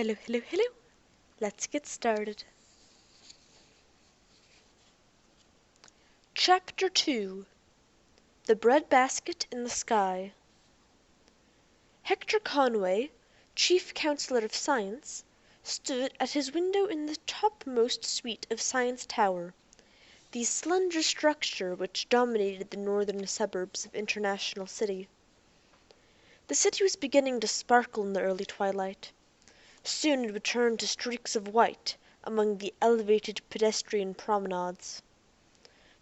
Hello, hello, hello. Let's get started. Chapter 2. The Breadbasket in the Sky. Hector Conway, Chief Counselor of Science, stood at his window in the topmost suite of Science Tower, the slender structure which dominated the northern suburbs of International City. The city was beginning to sparkle in the early twilight. Soon it would turn to streaks of white among the elevated pedestrian promenades.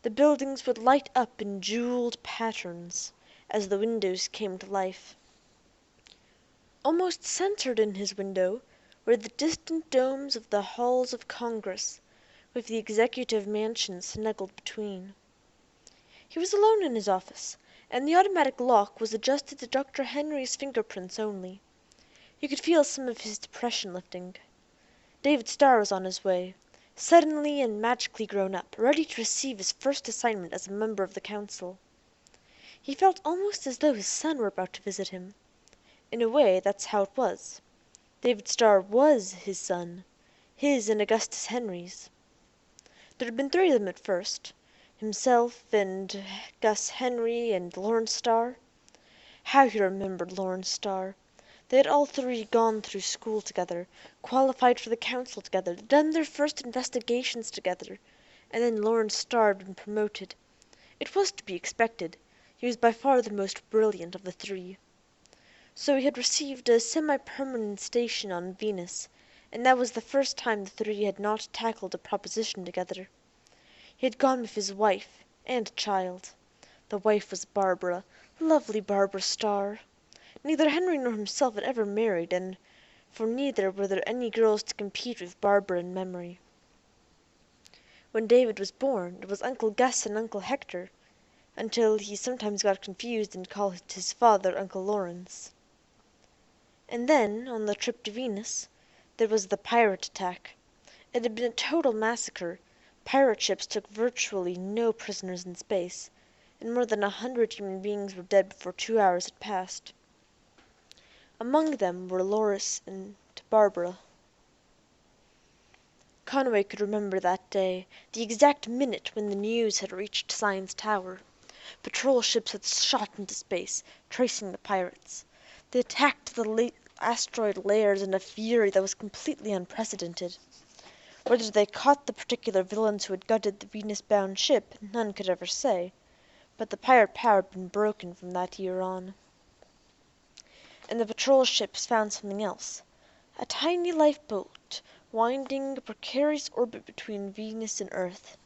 The buildings would light up in jeweled patterns as the windows came to life. Almost centered in his window were the distant domes of the halls of Congress, with the executive mansion snuggled between. He was alone in his office, and the automatic lock was adjusted to Dr. Henry's fingerprints only. He could feel some of his depression lifting. David Starr was on his way, suddenly and magically grown up, ready to receive his first assignment as a member of the council. He felt almost as though his son were about to visit him. In a way, that's how it was. David Starr was his son, his and Augustus Henry's. There had been three of them at first, himself and Gus Henry and Lawrence Starr. How he remembered Lawrence Starr! They had all three gone through school together, qualified for the council together, done their first investigations together, and then Lawrence Starr had been promoted. It was to be expected. He was by far the most brilliant of the three. So he had received a semi-permanent station on Venus, and that was the first time the three had not tackled a proposition together. He had gone with his wife and child. The wife was Barbara, lovely Barbara Starr. Neither Henry nor himself had ever married, and for neither were there any girls to compete with Barbara in memory. When David was born, it was Uncle Gus and Uncle Hector, until he sometimes got confused and called his father Uncle Lawrence. And then, on the trip to Venus, there was the pirate attack. It had been a total massacre. Pirate ships took virtually no prisoners in space, and more than 100 human beings were dead before 2 hours had passed. Among them were Loris and Barbara. Conway could remember that day, the exact minute when the news had reached Science Tower. Patrol ships had shot into space, tracing the pirates. They attacked the asteroid layers in a fury that was completely unprecedented. Whether they caught the particular villains who had gutted the Venus-bound ship, none could ever say, but the pirate power had been broken from that year on. And the patrol ships found something else. A tiny lifeboat winding a precarious orbit between Venus and Earth,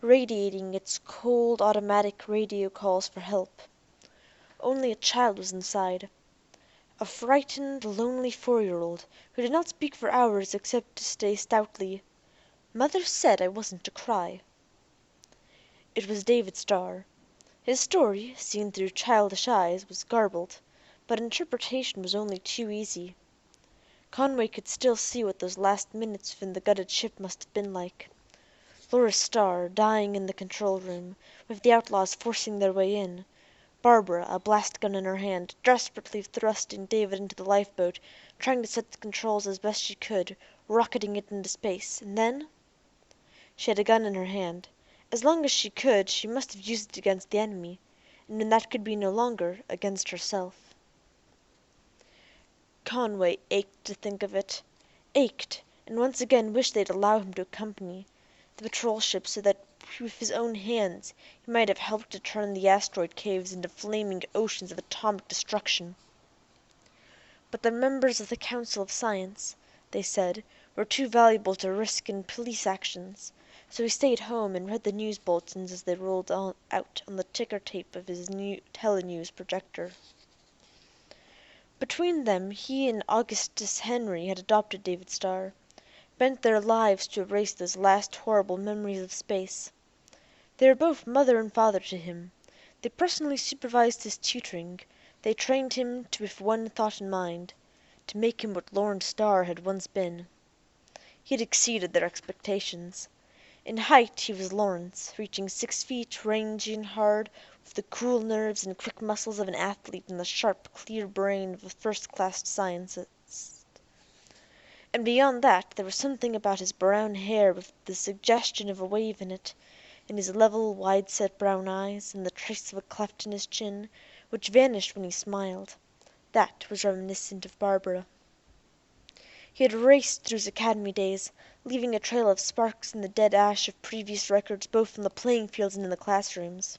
radiating its cold automatic radio calls for help. Only a child was inside. A frightened, lonely 4-year-old who did not speak for hours except to say stoutly, "Mother said I wasn't to cry." It was David Starr. His story, seen through childish eyes, was garbled, but interpretation was only too easy. Conway could still see what those last minutes within the gutted ship must have been like. Loris Starr, dying in the control room, with the outlaws forcing their way in. Barbara, a blast gun in her hand, desperately thrusting David into the lifeboat, trying to set the controls as best she could, rocketing it into space. And then she had a gun in her hand. As long as she could, she must have used it against the enemy, and when that could be no longer, against herself. Conway ached to think of it. Ached, and once again wished they'd allow him to accompany the patrol ship so that with his own hands he might have helped to turn the asteroid caves into flaming oceans of atomic destruction. But the members of the Council of Science, they said, were too valuable to risk in police actions, so he stayed home and read the news bulletins as they rolled out on the ticker tape of his new telenews projector. Between them, he and Augustus Henry had adopted David Starr, bent their lives to erase those last horrible memories of space. They were both mother and father to him. They personally supervised his tutoring. They trained him with one thought in mind, to make him what Lawrence Starr had once been. He had exceeded their expectations. In height he was Lawrence, reaching 6 feet, rangy and hard, with the cool nerves and quick muscles of an athlete and the sharp, clear brain of a first-class scientist. And beyond that there was something about his brown hair with the suggestion of a wave in it, in his level, wide-set brown eyes, and the trace of a cleft in his chin, which vanished when he smiled. That was reminiscent of Barbara. He had raced through his academy days, leaving a trail of sparks in the dead ash of previous records both on the playing fields and in the classrooms.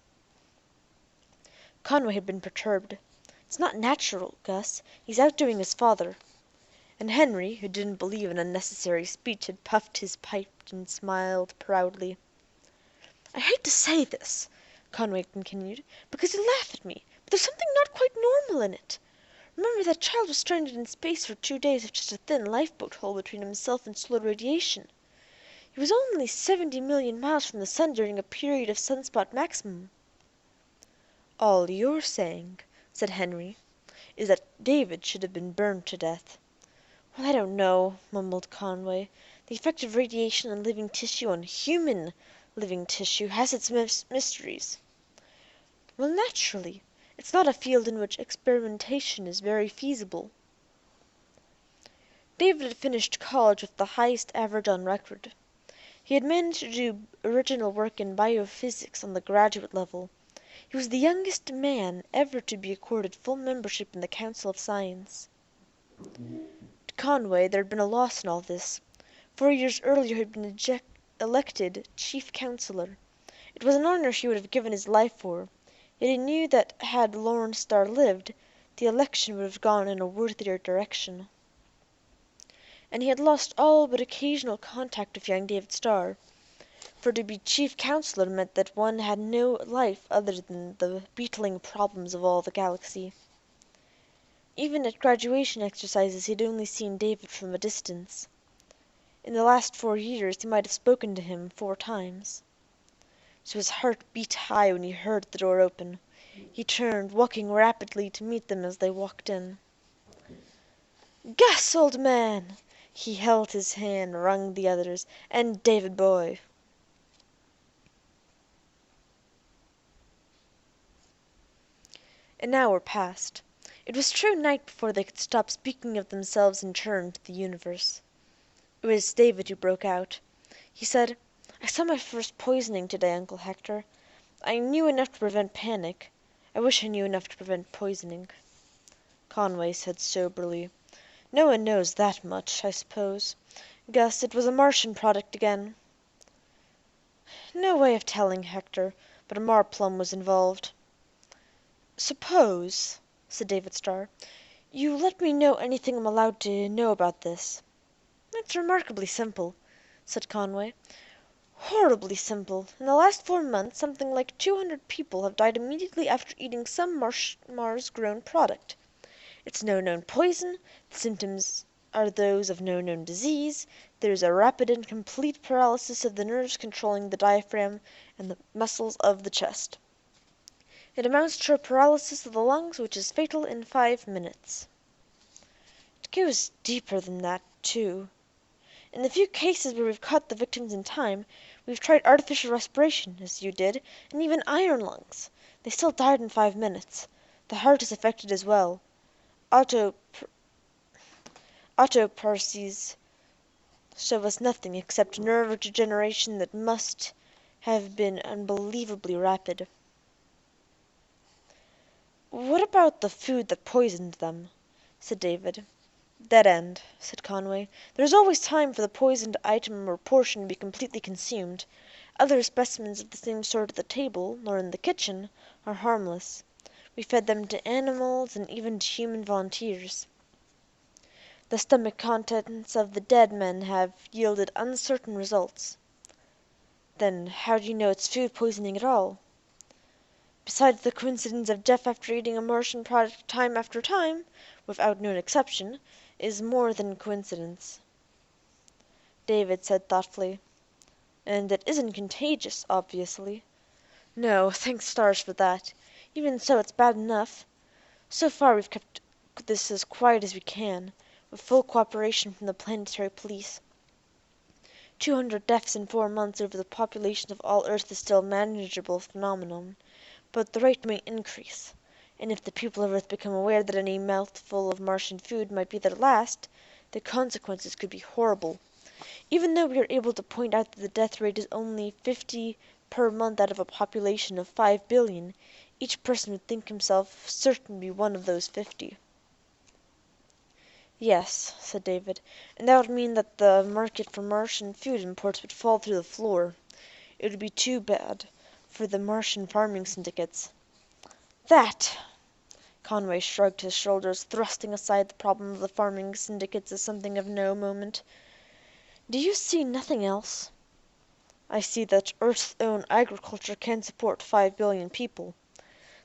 Conway had been perturbed. "It's not natural, Gus. He's outdoing his father." And Henry, who didn't believe in unnecessary speech, had puffed his pipe and smiled proudly. "I hate to say this," Conway continued, "because you laugh at me, but there's something not quite normal in it. Remember, that child was stranded in space for 2 days with just a thin lifeboat hole between himself and solar radiation. He was only 70 million miles from the sun during a period of sunspot maximum." "All you're saying," said Henry, "is that David should have been burned to death." "Well, I don't know," mumbled Conway. "The effect of radiation on living tissue, on human living tissue, has its mysteries." "Well, naturally. It's not a field in which experimentation is very feasible." David had finished college with the highest average on record. He had managed to do original work in biophysics on the graduate level. He was the youngest man ever to be accorded full membership in the Council of Science. To Conway there had been a loss in all this. 4 years earlier he had been elected chief counselor. It was an honor he would have given his life for, yet he knew that had Lucky Starr lived, the election would have gone in a worthier direction. And he had lost all but occasional contact with young David Starr, for to be chief counselor meant that one had no life other than the beetling problems of all the galaxy. Even at graduation exercises he had only seen David from a distance. In the last 4 years he might have spoken to him 4 times. So his heart beat high when he heard the door open. He turned, walking rapidly to meet them as they walked in. "Gus, old man!" He held his hand, wrung the other's. "And David boy!" An hour passed. It was true night before they could stop speaking of themselves in turn to the universe. It was David who broke out. He said, "I saw my first poisoning today, Uncle Hector. I knew enough to prevent panic. I wish I knew enough to prevent poisoning." Conway said soberly, "No one knows that much, I suppose. Gus, it was a Martian product again." "No way of telling, Hector, but a marplum was involved." "Suppose," said David Starr, "you let me know anything I'm allowed to know about this." "It's remarkably simple," said Conway. "Horribly simple. In the last 4 months something like 200 people have died immediately after eating some Mars-grown product. It's no known poison, the symptoms are those of no known disease, there is a rapid and complete paralysis of the nerves controlling the diaphragm and the muscles of the chest. It amounts to a paralysis of the lungs which is fatal in 5 minutes. It goes deeper than that, too. In the few cases where we've caught the victims in time, we've tried artificial respiration, as you did, and even iron lungs. They still died in 5 minutes. The heart is affected as well. Autopsies show us nothing except nerve degeneration that must have been unbelievably rapid." "What about the food that poisoned them?" said David. "Dead end," said Conway. "There is always time for the poisoned item or portion to be completely consumed. Other specimens of the same sort at the table, or in the kitchen, are harmless. We fed them to animals and even to human volunteers. The stomach contents of the dead men have yielded uncertain results." "Then how do you know it's food poisoning at all?" "Besides the coincidence of death after eating a Martian product time after time, without known exception, is more than coincidence," David said thoughtfully. "And it isn't contagious, obviously." "No, thank stars for that. Even so, it's bad enough. So far we've kept this as quiet as we can, with full cooperation from the planetary police. 200 deaths in 4 months over the population of all Earth is still a manageable phenomenon, but the rate may increase, and if the people of Earth become aware that any mouthful of Martian food might be their last, The consequences could be horrible. Even though we are able to point out that the death rate is only 50 per month out of a population of 5 billion, each person would think himself certain to be one of those 50. "Yes," said David, "and that would mean that the market for Martian food imports would fall through the floor. It would be too bad for the Martian farming syndicates." "That!" Conway shrugged his shoulders, thrusting aside the problem of the farming syndicates as something of no moment. "Do you see nothing else?" "I see that Earth's own agriculture can support 5 billion people."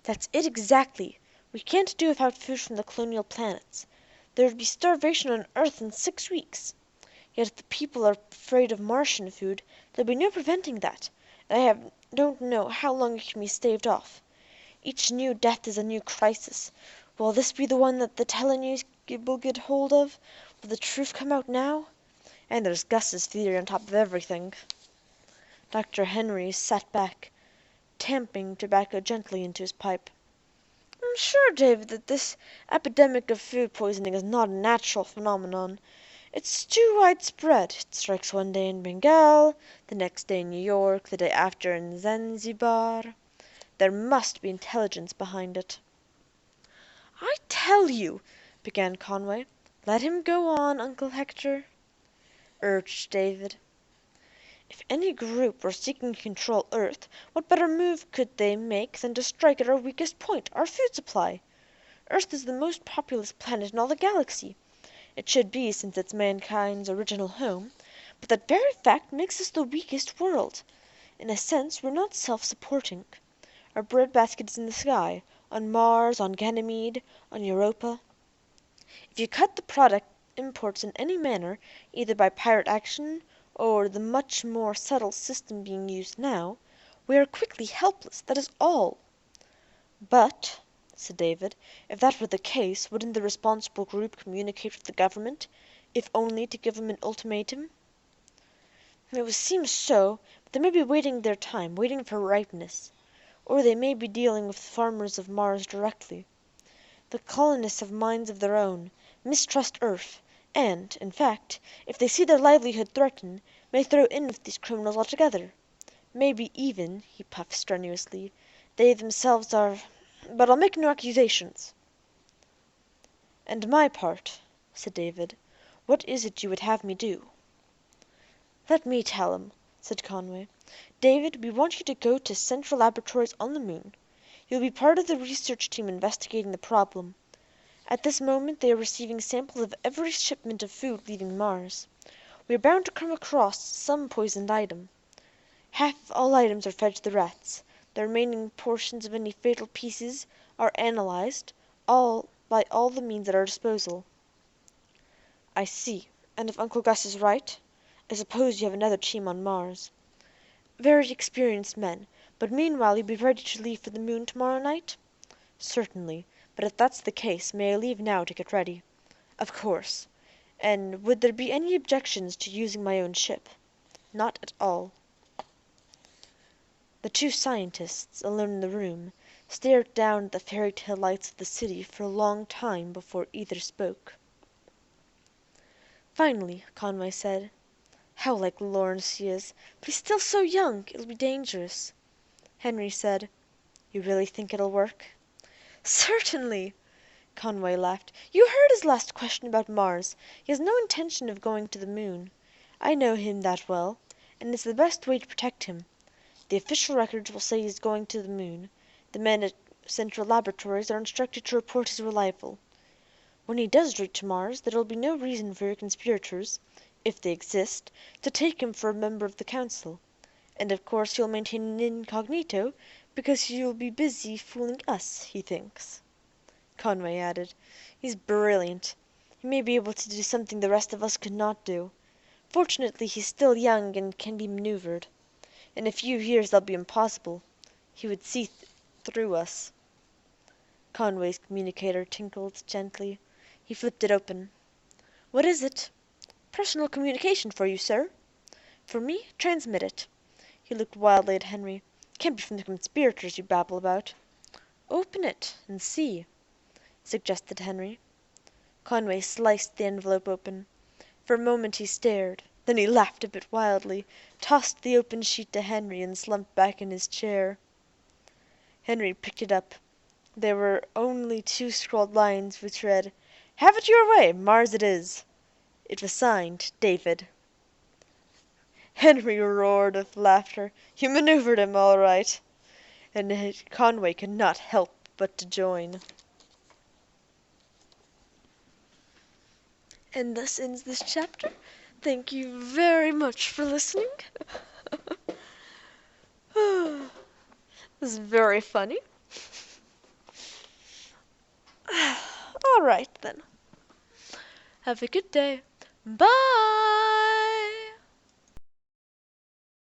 "That's it exactly. We can't do without food from the colonial planets. There would be starvation on Earth in 6 weeks. Yet if the people are afraid of Martian food, there'll be no preventing that, and don't know how long it can be staved off. Each new death is a new crisis. Will this be the one that the telenews will get hold of? Will the truth come out now? And there's Gus's theory on top of everything." Dr. Henry sat back, tamping tobacco gently into his pipe. "I'm sure, David, that this epidemic of food poisoning is not a natural phenomenon. It's too widespread. It strikes one day in Bengal, the next day in New York, the day after in Zanzibar. There must be intelligence behind it." "I tell you," began Conway. "Let him go on, Uncle Hector," urged David. "If any group were seeking to control Earth, what better move could they make than to strike at our weakest point, our food supply? Earth is the most populous planet in all the galaxy. It should be, since it's mankind's original home, but that very fact makes us the weakest world. In a sense, we're not self-supporting. Our breadbasket is in the sky, on Mars, on Ganymede, on Europa. If you cut the product imports in any manner, either by pirate action or the much more subtle system being used now, we are quickly helpless, that is all." "But," said David, "if that were the case, wouldn't the responsible group communicate with the government, if only to give them an ultimatum?" "It would seem so, but they may be waiting their time, waiting for ripeness. Or they may be dealing with the farmers of Mars directly. The colonists have minds of their own, mistrust Earth, and, in fact, if they see their livelihood threatened, may throw in with these criminals altogether. Maybe even," he puffed strenuously, "they themselves are but I'll make no accusations." "And my part," said David. "What is it you would have me do?" "Let me tell him," said Conway. "David, we want you to go to Central Laboratories on the Moon. You'll be part of the research team investigating the problem. At this moment they are receiving samples of every shipment of food leaving Mars. We are bound to come across some poisoned item. Half of all items are fed to the rats. The remaining portions of any fatal pieces are analyzed, all by all the means at our disposal." "I see. And if Uncle Gus is right? I suppose you have another team on Mars." "Very experienced men. But meanwhile you'll be ready to leave for the Moon tomorrow night?" "Certainly. But if that's the case, may I leave now to get ready?" "Of course. And would there be any objections to using my own ship?" "Not at all." The two scientists, alone in the room, stared down at the fairy tale lights of the city for a long time before either spoke. Finally Conway said, "How like Lawrence he is! But he's still so young. It'll be dangerous." Henry said, "You really think it'll work?" "Certainly!" Conway laughed. "You heard his last question about Mars. He has no intention of going to the Moon. I know him that well, and it's the best way to protect him. The official records will say he's going to the Moon. The men at Central Laboratories are instructed to report his arrival. When he does reach Mars, there will be no reason for your conspirators, if they exist, to take him for a member of the Council. And of course he'll maintain an incognito, because he'll be busy fooling us, he thinks." Conway added, "He's brilliant. He may be able to do something the rest of us could not do. Fortunately he's still young and can be maneuvered. In a few years that'll be impossible. He would see through us." Conway's communicator tinkled gently. He flipped it open. "What is it?" "Personal communication for you, sir." "For me? Transmit it." He looked wildly at Henry. "Can't be from the conspirators you babble about." "Open it and see," suggested Henry. Conway sliced the envelope open. For a moment he stared, then he laughed a bit wildly, tossed the open sheet to Henry, and slumped back in his chair. Henry picked it up. There were only two scrawled lines which read, "Have it your way, Mars it is." It was signed David. Henry roared with laughter. You maneuvered him all right. And Conway could not help but to join. And thus ends this chapter. Thank you very much for listening. This is very funny. All right then. Have a good day. Bye.